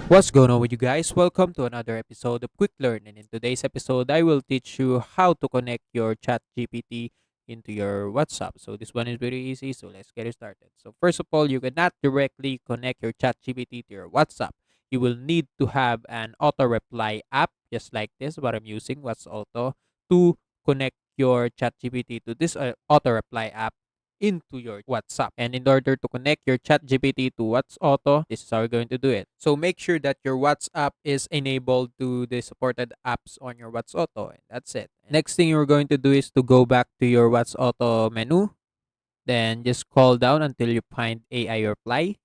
What's going on with you guys? Welcome to another episode of Quick Learn. And in today's episode, I will teach you how to connect your ChatGPT into your WhatsApp. So this one is very easy. So let's get it started. So first of all, you cannot directly connect your ChatGPT to your WhatsApp. You will need to have an auto reply app, just like this, what I'm using, What's Auto, to connect your ChatGPT to this auto reply app into your WhatsApp. And in order to connect your ChatGPT to What's Auto, this is how we're going to do it. So make sure that your WhatsApp is enabled to the supported apps on your What's Auto. And that's it. Next thing you're going to do is to go back to your What's Auto menu. Then just scroll down until you find AI reply.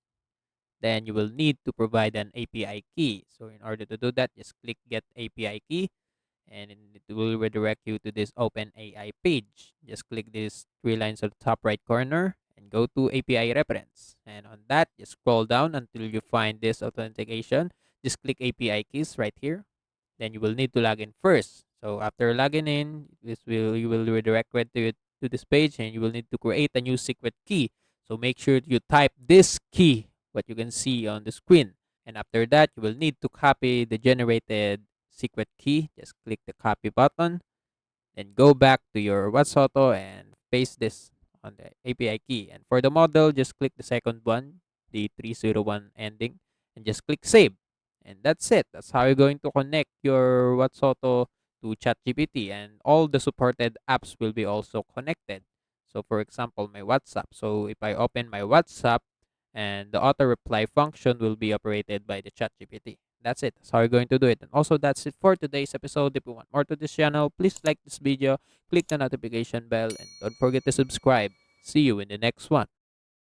Then you will need to provide an API key. So in order to do that, just click Get API Key and it will redirect you to this OpenAI page. Just click these three lines at the top right corner and go to API reference. And on that, just scroll down until you find this authentication. Just click API keys right here. Then you will need to log in first. So after logging in, you will redirect right to this page and you will need to create a new secret key. So make sure you type this key, what you can see on the screen. And after that, you will need to copy the generated secret key. Just click the copy button, then go back to your WhatsAuto and paste this on the API key. And for the model, just click the second one, the 301 ending, and just click save. And that's it. That's how you're going to connect your WhatsAuto to ChatGPT, and all the supported apps will be also connected. So for example, my WhatsApp. So if I open my WhatsApp, and the auto reply function will be operated by the ChatGPT. That's it. That's how you're going to do it. And also, that's it for today's episode. If you want more to this channel, please like this video, click the notification bell, and don't forget to subscribe. See you in the next one.